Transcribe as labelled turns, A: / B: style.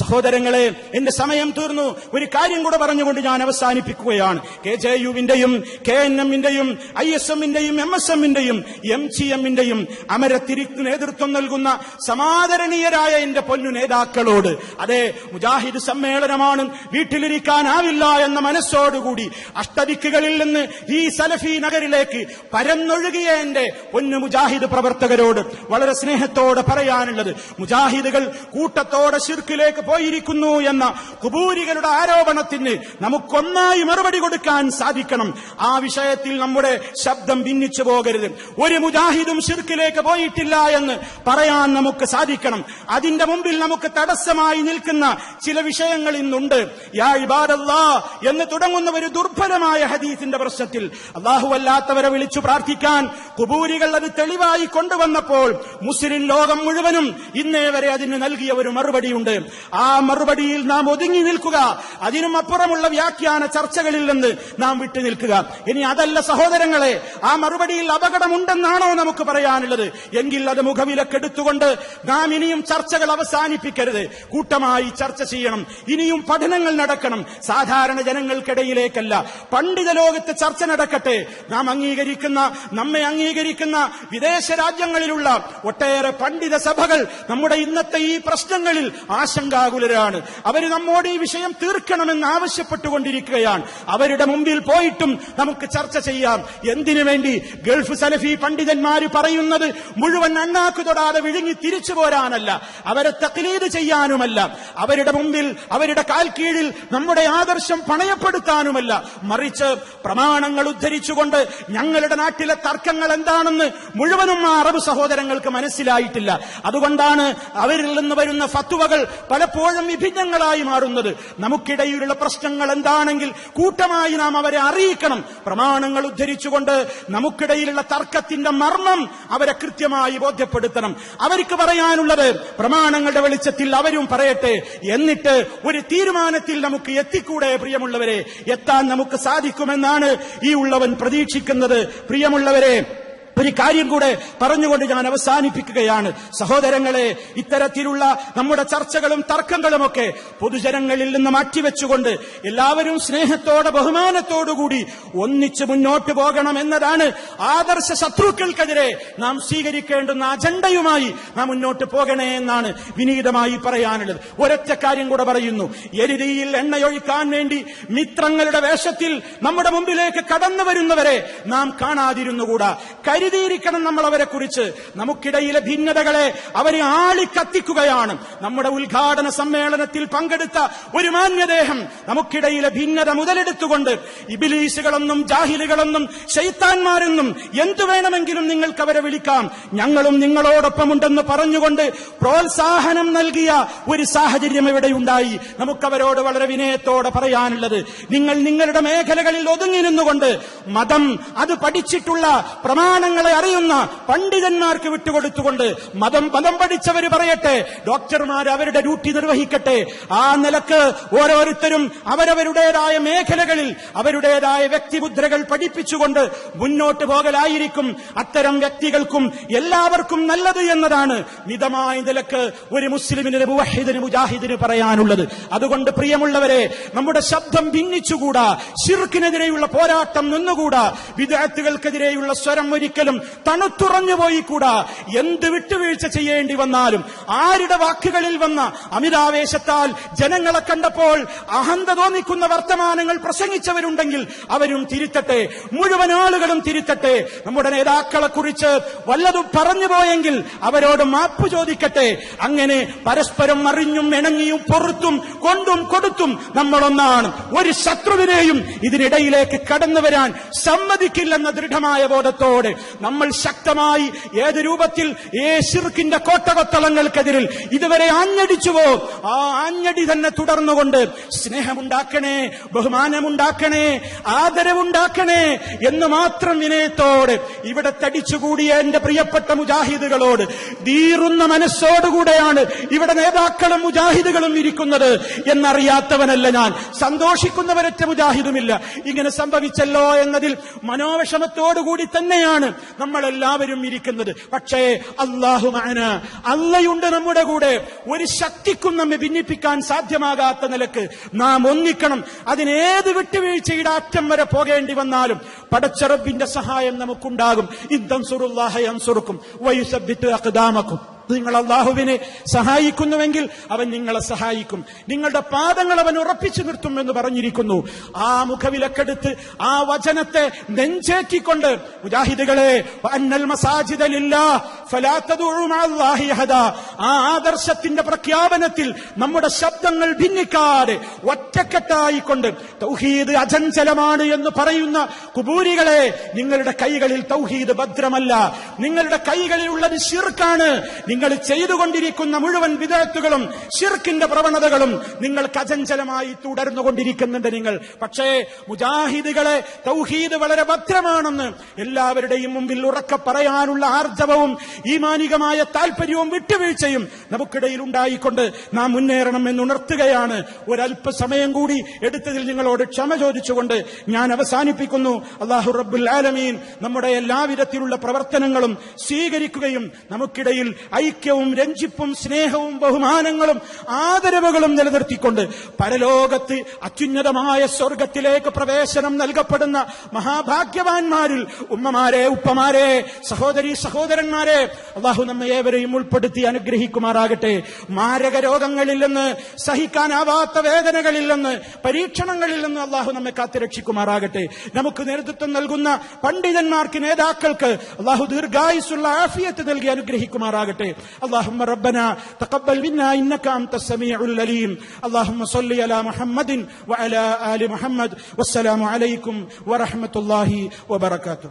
A: സഹോദരങ്ങളെ, എന്റെ സമയം തീർന്നു. ഒരു കാര്യം കൂടെ പറഞ്ഞുകൊണ്ട് ഞാൻ അവസാനിപ്പിക്കുകയാണ്. KJU-വിന്റെയും KNM-ന്റെയും ISM-ന്റെയും MSM-ന്റെയും MGM-ന്റെയും അമരത്തിരിക്ക് നേതൃത്വം നൽകുന്ന സമാദരണീയരായ എന്റെ പൊന്നു നേതാക്കളോട്, അതെ, മുജാഹിദ് സമ്മേളനമാണ്, വീട്ടിലിരിക്കാനാവില്ല എന്ന മനസ്സോടുകൂടി അഷ്ടദിക്കുകളിൽ നിന്ന് ഈ സലഫി നഗരിലേക്ക് പരന്നൊഴുകിയ എന്റെ പൊന്നു മുജാഹിദ് പ്രവർത്തകരോട് വളരെ സ്നേഹത്തോടെ പറയാനുള്ളത്, മുജാഹിദുകൾ കൂട്ടത്തോടെ ശിർക്കിലേക്ക് പോയിരിക്കുന്നു എന്ന ഖുബൂരികളുടെ ആരോപണത്തിന് നമുക്കൊന്നായി മറുപടി കൊടുക്കാൻ സാധിക്കണം. ആ വിഷയത്തിൽ നമ്മുടെ ശബ്ദം ഭിന്നിച്ചു പോകരുത്. ഒരു മുജാഹിദും ശിർക്കിലേക്ക് പോയിട്ടില്ല എന്ന് പറയാൻ നമുക്ക് സാധിക്കണം. അതിന്റെ മുമ്പിൽ നമുക്ക് തടസ്സമായി നിൽക്കുന്ന ചില വിഷയങ്ങൾ ഇന്നുണ്ട്. യാ ഇബാദല്ലാഹ് എന്ന് തുടങ്ങുന്ന ഒരു ദുർബലമായ ഹദീസിന്റെ പ്രശ്നത്തിൽ അല്ലാഹു അല്ലാത്തവരെ വിളിച്ചു പ്രാർത്ഥിക്കാൻ ഖുബൂരികൾ അത് തെളിവായി കൊണ്ടുവന്നപ്പോൾ മുസ്ലിം ലോകം മുഴുവനും ഇന്നേ വരെ അതിന് നൽകിയ ഒരു മറുപടിയുണ്ട്. ആ മറുപടിയിൽ നാം ഒതുങ്ങി നിൽക്കുക, അതിനും അപ്പുറമുള്ള വ്യാഖ്യാന ചർച്ചകളിൽ നിന്ന് നാം വിട്ടു നിൽക്കുക. ഇനി അതല്ല സഹോദരങ്ങളെ, ആ മറുപടിയിൽ അപകടമുണ്ടെന്നാണോ നമുക്ക് പറയാനുള്ളത്? എങ്കിൽ അത് മുഖവിലക്കെടുത്തുകൊണ്ട് നാം ഇനിയും ചർച്ചകൾ അവസാനിപ്പിക്കരുത്. കൂട്ടമായി ചർച്ച ചെയ്യണം, ഇനിയും പഠനങ്ങൾ നടക്കണം. സാധാരണ ജനങ്ങൾക്കിടയിലേക്കല്ല, പണ്ഡിത ലോകത്ത് ചർച്ച നടക്കട്ടെ. നാം അംഗീകരിക്കുന്ന, നമ്മെ അംഗീകരിക്കുന്ന വിദേശ രാജ്യങ്ങളിലുള്ള ഒട്ടേറെ പണ്ഡിത സഭകൾ നമ്മുടെ ഇന്നത്തെ ഈ പ്രശ്നങ്ങളിൽ ആശങ്കാകുലരാണ്. അവർ നമ്മോട് ഈ വിഷയം തീർക്കണമെന്ന് ആവശ്യപ്പെട്ടുകൊണ്ടിരിക്കുകയാണ്. അവരുടെ മുമ്പിൽ പോയിട്ടും നമുക്ക് ചർച്ച ചെയ്യാം. എന്തിനു വേണ്ടി? ഗൾഫ് സലഫി പണ്ഡിതന്മാർ പറയുന്നത് മുഴുവൻ അണ്ണാക്കു തൊടാതെ വിഴുങ്ങി തിരിച്ചു പോരാനല്ല, അവരെ തഖ്ലീദ് ചെയ്യാനുമല്ല, അവരുടെ മുമ്പിൽ, അവരുടെ കാൽ കീഴിൽ നമ്മുടെ ആദർശം പണയപ്പെടുത്താനുമല്ല, മറിച്ച് പ്രമാണങ്ങൾ ഉദ്ധരിച്ചുകൊണ്ട് ഞങ്ങളുടെ നാട്ടിലെ തർക്കങ്ങൾ എന്താണെന്ന് മുഴുവനും ആ അറബ് സഹോദരങ്ങൾക്ക് മനസ്സിലായിട്ടില്ല. അതുകൊണ്ടാണ് അവരിൽ നിന്ന് വരുന്ന ഫത്വകൾ പലപ്പോഴും വിഭിന്നങ്ങളായി മാറുന്നത്. നമുക്കിടയിലുള്ള പ്രശ്നങ്ങൾ എന്താണെങ്കിൽ കൂട്ടമായി നാം അവരെ അറിയിക്കണം. പ്രമാണങ്ങൾ ഉദ്ധരിച്ചുകൊണ്ട് നമുക്കിടയിലുള്ള തർക്കത്തിന്റെ മർമ്മം അവരെ കൃത്യമായി ബോധ്യപ്പെടുത്തണം. അവർക്ക് പറയാനുള്ളത് പ്രമാണങ്ങളുടെ വെളിച്ചത്തിൽ അവരും പറയട്ടെ. എന്നിട്ട് ഒരു തീരുമാനത്തിൽ നമുക്ക് എത്തിക്കൂടെ പ്രിയമുള്ളവരെ? എത്താൻ നമുക്ക് സാധിക്കുമെന്നാണ് ഈ ഉള്ളവൻ പ്രതീക്ഷിക്കുന്നത്. പ്രിയമുള്ളവരെ, ഒരു കാര്യം കൂടെ പറഞ്ഞുകൊണ്ട് ഞാൻ അവസാനിപ്പിക്കുകയാണ്. സഹോദരങ്ങളെ, ഇത്തരത്തിലുള്ള നമ്മുടെ ചർച്ചകളും തർക്കങ്ങളുമൊക്കെ പൊതുജനങ്ങളിൽ നിന്ന് മാറ്റിവെച്ചുകൊണ്ട് എല്ലാവരും സ്നേഹത്തോടെ ബഹുമാനത്തോടുകൂടി ഒന്നിച്ച് മുന്നോട്ട് പോകണം എന്നതാണ് ആദർശ ശത്രുക്കൾക്കെതിരെ നാം സ്വീകരിക്കേണ്ടുന്ന അജണ്ടയുമായി നാം മുന്നോട്ട് പോകണേ എന്നാണ് വിനീതമായി പറയാനുള്ളത്. ഒരൊറ്റ കാര്യം കൂടെ പറയുന്നു. എരിതിയിൽ എണ്ണയൊഴിക്കാൻ വേണ്ടി മിത്രങ്ങളുടെ വേഷത്തിൽ നമ്മുടെ മുമ്പിലേക്ക് കടന്നു വരുന്നവരെ നാം കാണാതിരുന്നുകൂടാ. കരുതിയിരിക്കണം നമ്മൾ അവരെ കുറിച്ച്. നമുക്കിടയിലെ ഭിന്നതകളെ അവരെ ആളിക്കത്തിക്കുകയാണ്. നമ്മുടെ ഉദ്ഘാടന സമ്മേളനത്തിൽ പങ്കെടുത്ത ഒരു മാന്യദേഹം നമുക്കിടയിലെ ഭിന്നത മുതലെടുത്തുകൊണ്ട് ഇബിലീസുകളെന്നും ജാഹിലുകളെന്നും ശൈത്താന്മാരെന്നും എന്തു വേണമെങ്കിലും നിങ്ങൾക്ക് അവരെ വിളിക്കാം, ഞങ്ങളും നിങ്ങളോടൊപ്പമുണ്ടെന്ന് പറഞ്ഞുകൊണ്ട് പ്രോത്സാഹനം നൽകിയ ഒരു സാഹചര്യം ഇവിടെയുണ്ടായി. നമുക്കവരോട് വളരെ വിനയത്തോടെ പറയാനുള്ളത്, നിങ്ങൾ നിങ്ങളുടെ മേഖലകളിൽ ഒതുങ്ങി നിന്നുകൊണ്ട് മതം അത് പഠിച്ചിട്ടുള്ള പ്രമാണങ്ങളെ അറിയുന്ന പണ്ഡിതന്മാർക്ക് വിട്ടുകൊടുത്തുകൊണ്ട് മതം പഠിച്ചവർ പറയട്ടെ, ഡോക്ടർമാർ അവരുടെ ഡ്യൂട്ടി നിർവഹിക്കട്ടെ. ആ നിലക്ക് ഓരോരുത്തരും അവരവരുടേതായ മേഖലകളിൽ അവരുടേതായ വ്യക്തിമുദ്രകൾ പഠിപ്പിച്ചുകൊണ്ട് മുന്നോട്ട് പോകലായിരിക്കും അത്തരം വ്യക്തികൾക്കും എല്ലാവർക്കും നല്ലത് എന്നതാണ് മിതമായ നിലക്ക് ഒരു മുസ്ലിമിന്, മുവഹിദിന്, മുജാഹിദിന് പറയാനുള്ളത്. അതുകൊണ്ട് പ്രിയമുള്ളവരെ, നമ്മുടെ ശബ്ദം ഭിന്നിച്ചുകൂടാ, ശിർക്കിനെതിരെയുള്ള പോരാട്ടം നിന്നുകൂടാ, ബിദ്അത്തുകൾക്കെതിരെയുള്ള സ്വരം ഒരിക്കലും തണുത്തുറഞ്ഞു പോയിക്കൂടാ. എന്ത് വിട്ടുവീഴ്ച ചെയ്യേണ്ടി വന്നാലും, ആരുടെ വാക്കുകളിൽ വന്ന അമിതാവേശത്താൽ ജനങ്ങളെ കണ്ടപ്പോൾ അഹന്ത തോന്നിക്കുന്ന വർത്തമാനങ്ങൾ പ്രസംഗിച്ചവരുണ്ടെങ്കിൽ അവരും തിരുത്തട്ടെ, മുഴുവൻ ആളുകളും തിരുത്തട്ടെ. നമ്മുടെ നേതാക്കളെ കുറിച്ച് വല്ലതും പറഞ്ഞുപോയെങ്കിൽ അവരോട് മാപ്പ് ചോദിക്കട്ടെ. അങ്ങനെ പരസ്പരം അറിഞ്ഞും ഇണങ്ങിയും പൊറുത്തും കൊണ്ടും കൊടുത്തും നമ്മളൊന്നാണ്. ഒരു ശത്രുവിനെയും ഇതിനിടയിലേക്ക് കടന്നു വരാൻ സമ്മതിക്കില്ലെന്ന ദൃഢമായ ബോധത്തോടെ നമ്മൾ ശക്തമായി ഏത് രൂപത്തിൽ ശിർക്കിന്റെ കോട്ടകൊത്തളങ്ങൾക്കെതിരിൽ ഇതുവരെ ആഞ്ഞടിച്ചുവോ ആ ആഞ്ഞടി തന്നെ തുടർന്നുകൊണ്ട് സ്നേഹമുണ്ടാക്കണേ, ബഹുമാനമുണ്ടാക്കണേ, ആദരവുണ്ടാക്കണേ എന്ന് മാത്രം വിനയത്തോടെ ഇവിടെ തടിച്ചുകൂടിയ എന്റെ പ്രിയപ്പെട്ട മുജാഹിദുകളോട് ദീറുന്ന മനസ്സോടുകൂടെയാണ് ഇവിടെ നേതാക്കളും മുജാഹിദുകളും ഇരിക്കുന്നത് എന്നറിയാത്തവനല്ല ഞാൻ. സന്തോഷിക്കുന്നവരൊറ്റ മുജാഹിദുമില്ല. ഇങ്ങനെ സംഭവിച്ചല്ലോ എന്നതിൽ മനോവിഷമത്തോടുകൂടി തന്നെയാണ് നമ്മളെല്ലാവരും ഇരിക്കുന്നത്. പക്ഷേ അല്ലാഹു മഅന, അള്ളയുണ്ട് നമ്മുടെ കൂടെ. ഒരു ശക്തിക്കും നമ്മെ ഭിന്നിപ്പിക്കാൻ സാധ്യമാകാത്ത നിലക്ക് നാം ഒന്നിക്കണം. അതിനേത് വിട്ടുവീഴ്ചയുടെ അറ്റം വരെ പോകേണ്ടി വന്നാലും പടച്ച റബ്ബിന്റെ സഹായം നമുക്കുണ്ടാകും. ഇൻ തൻസുറുല്ലാഹ യൻസുറുക്കും വയുസബ്ബിതു അഖ്ദാമക്കും. നിങ്ങൾ അല്ലാഹുവിനെ സഹായിക്കുന്നുവെങ്കിൽ അവൻ നിങ്ങളെ സഹായിക്കും, നിങ്ങളുടെ പാദങ്ങൾ അവൻ ഉറപ്പിച്ചു നിർത്തും എന്ന് പറഞ്ഞിരിക്കുന്നു. ആ മുഖവിലക്കെടുത്ത് ആ വചനത്തെ നെഞ്ചേറ്റിക്കൊണ്ട് മുജാഹിദുകളെ, വഅന്നൽ മസാജിദ ലില്ലാഹ് ഫലാ തദ്ഉ മഅല്ലാഹി അഹദാ, ആ ആദർശത്തിന്റെ പ്രഖ്യാപനത്തിൽ നമ്മുടെ ശബ്ദങ്ങൾ ഭിന്നിക്കാതെ ഒറ്റക്കെട്ടായിക്കൊണ്ട് തൗഹീദ് അചഞ്ചലമാണ് എന്ന് പറയുന്ന കുബൂരികളെ, നിങ്ങളുടെ കൈകളിൽ തൗഹീദ് ഭദ്രമല്ല, നിങ്ങളുടെ കൈകളിൽ ഉള്ളത് ശിർക്കാണ്. നിങ്ങൾ ചെയ്തുകൊണ്ടിരിക്കുന്ന മുഴുവൻ വിദഅത്തുകളും ശിർക്കിന്റെ പ്രവണതകളും നിങ്ങൾക്ക് അചഞ്ചലമായി തുടർന്നുകൊണ്ടിരിക്കുന്നുണ്ട് നിങ്ങൾ. പക്ഷേ മുജാഹിദുകളെ, തൗഹീദ് വളരെ ഭദ്രമാണെന്ന് എല്ലാവരുടെയും മുമ്പിൽ ഉറക്കെ പറയാനുള്ള ആർജവവും ഈമാനികമായ താല്പര്യവും വിട്ടുവീഴ്ചയും നമുക്കിടയിൽ ഉണ്ടായിക്കൊണ്ട് നാം മുന്നേറണം എന്നുണർത്തുകയാണ്. ഒരല്പസമയം കൂടി എടുത്തതിൽ നിങ്ങളോട് ക്ഷമ ചോദിച്ചുകൊണ്ട് ഞാൻ അവസാനിപ്പിക്കുന്നു. അല്ലാഹു റബ്ബുൽ ആലമീൻ നമ്മുടെ എല്ലാവിധത്തിലുള്ള പ്രവർത്തനങ്ങളും സ്വീകരിക്കുകയും നമുക്കിടയിൽ ഐക്യവും രഞ്ജിപ്പും സ്നേഹവും ബഹുമാനങ്ങളും ആദരവുകളും നിലനിർത്തിക്കൊണ്ട് പരലോകത്ത് അത്യുന്നതമായ സ്വർഗത്തിലേക്ക് പ്രവേശനം നൽകപ്പെടുന്ന മഹാഭാഗ്യവാന്മാരിൽ ഉമ്മമാരെ, ഉപ്പമാരെ, സഹോദരീ സഹോദരന്മാരെ അല്ലാഹു നമ്മെ ഏവരെയും ഉൾപ്പെടുത്തി അനുഗ്രഹിക്കുമാറാകട്ടെ. മാരക രോഗങ്ങളിൽ നിന്ന്, സഹിക്കാനാവാത്ത വേദനകളിൽ നിന്ന്, പരീക്ഷണങ്ങളിൽ നിന്ന് അല്ലാഹു നമ്മെ കാത്തുരക്ഷിക്കുമാറാകട്ടെ. നമുക്ക് നേതൃത്വം നൽകുന്ന പണ്ഡിതന്മാർക്ക്, നേതാക്കൾക്ക് അല്ലാഹു ദീർഘായുസ്സുള്ള ആഫിയത്ത് നൽകി അനുഗ്രഹിക്കുമാറാകട്ടെ. اللهم ربنا تقبل منا إنك أنت السميع العليم. اللهم صل على محمد وعلى آل محمد. والسلام عليكم ورحمة الله وبركاته.